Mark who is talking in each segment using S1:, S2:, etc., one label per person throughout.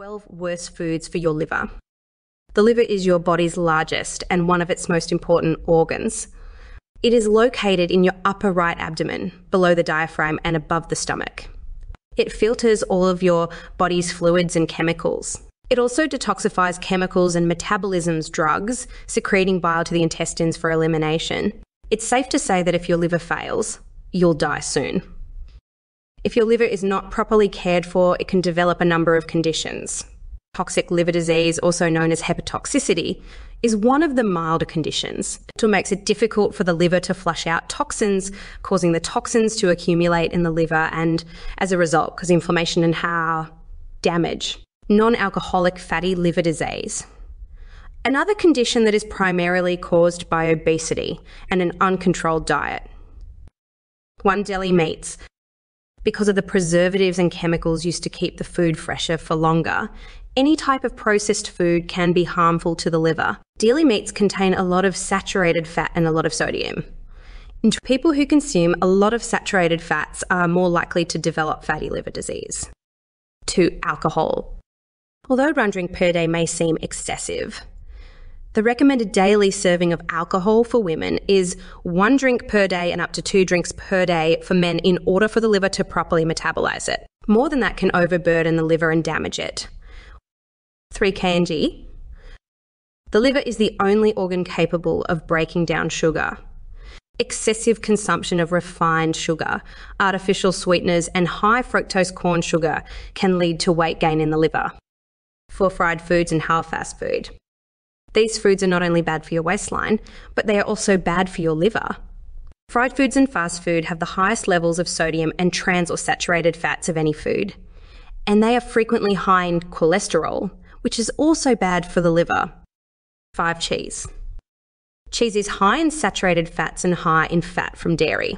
S1: 12 worst foods for your liver. The liver is your body's largest and one of its most important organs. It is located in your upper right abdomen, below the diaphragm and above the stomach. It filters all of your body's fluids and chemicals. It also detoxifies chemicals and metabolisms drugs, secreting bile to the intestines for elimination. It's safe to say that if your liver fails, you'll die soon. If your liver is not properly cared for, it can develop a number of conditions. Toxic liver disease, also known as hepatoxicity, is one of the milder conditions. It makes it difficult for the liver to flush out toxins, causing the toxins to accumulate in the liver and, as a result, cause inflammation and damage. Non-alcoholic fatty liver disease. Another condition that is primarily caused by obesity and an uncontrolled diet. Deli meats. Because of the preservatives and chemicals used to keep the food fresher for longer, any type of processed food can be harmful to the liver. Deli meats contain a lot of saturated fat and a lot of sodium. And people who consume a lot of saturated fats are more likely to develop fatty liver disease. 2. Alcohol. Although 1 drink per day may seem excessive, the recommended daily serving of alcohol for women is 1 drink per day and up to 2 drinks per day for men in order for the liver to properly metabolise it. More than that can overburden the liver and damage it. 3 kg. The liver is the only organ capable of breaking down sugar. Excessive consumption of refined sugar, artificial sweeteners and high fructose corn sugar can lead to weight gain in the liver. 4 fried foods and half-fast food. These foods are not only bad for your waistline, but they are also bad for your liver. Fried foods and fast food have the highest levels of sodium and trans or saturated fats of any food, and they are frequently high in cholesterol, which is also bad for the liver. 5 cheese. Cheese is high in saturated fats and high in fat from dairy.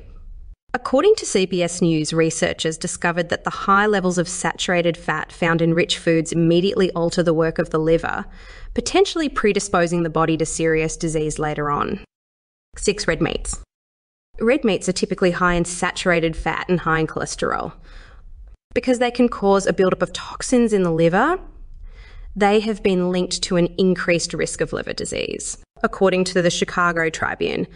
S1: According to CBS News, researchers discovered that the high levels of saturated fat found in rich foods immediately alter the work of the liver, potentially predisposing the body to serious disease later on. 6 red meats. Red meats are typically high in saturated fat and high in cholesterol. Because they can cause a buildup of toxins in the liver, they have been linked to an increased risk of liver disease. According to the Chicago Tribune,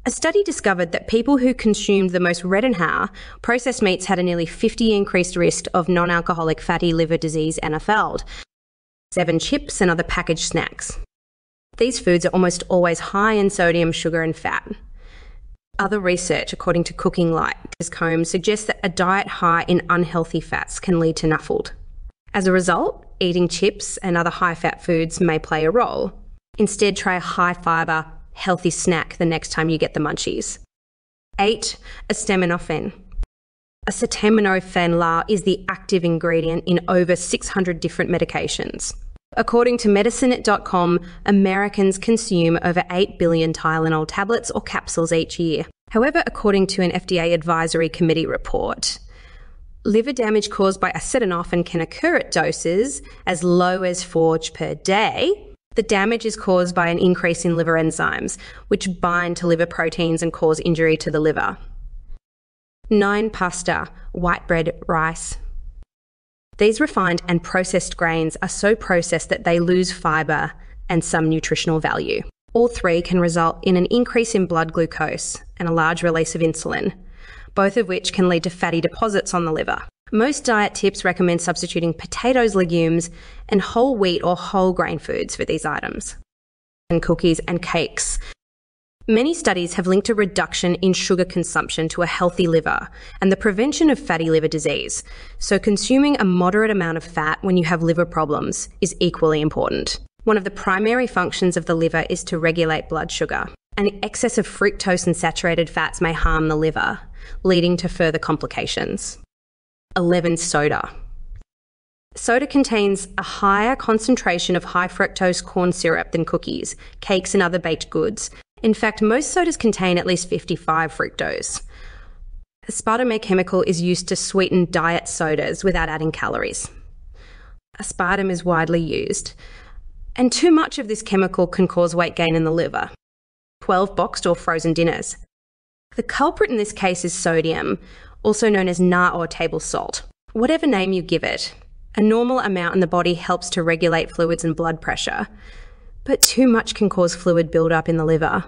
S1: a study discovered that people who consumed the most red and high processed meats had a nearly 50% increased risk of non-alcoholic fatty liver disease NAFLD. 7 chips and other packaged snacks. These foods are almost always high in sodium, sugar and fat. Other research, according to Cooking Light, Combs, suggests that a diet high in unhealthy fats can lead to NAFLD. As a result, eating chips and other high-fat foods may play a role. Instead, try a high-fibre, healthy snack the next time you get the munchies. 8. Acetaminophen. Acetaminophen La is the active ingredient in over 600 different medications. According to Medicine.com, Americans consume over 8 billion Tylenol tablets or capsules each year. However, according to an FDA advisory committee report, liver damage caused by acetaminophen can occur at doses as low as 4 per day. The damage is caused by an increase in liver enzymes, which bind to liver proteins and cause injury to the liver. 9 pasta, white bread, rice. These refined and processed grains are so processed that they lose fibre and some nutritional value. All 3 can result in an increase in blood glucose and a large release of insulin, both of which can lead to fatty deposits on the liver. Most diet tips recommend substituting potatoes, legumes, and whole wheat or whole grain foods for these items. And cookies and cakes. Many studies have linked a reduction in sugar consumption to a healthy liver and the prevention of fatty liver disease, so consuming a moderate amount of fat when you have liver problems is equally important. One of the primary functions of the liver is to regulate blood sugar, and the excess of fructose and saturated fats may harm the liver, leading to further complications. 11 soda. Soda contains a higher concentration of high fructose corn syrup than cookies, cakes and other baked goods. In fact, most sodas contain at least 55 fructose. Aspartame chemical is used to sweeten diet sodas without adding calories. Aspartame is widely used, and too much of this chemical can cause weight gain in the liver. 12 boxed or frozen dinners. The culprit in this case is sodium, also known as NAR or table salt. Whatever name you give it, A normal amount in the body helps to regulate fluids and blood pressure, but too much can cause fluid buildup in the liver.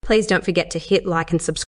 S1: Please don't forget to hit like and subscribe.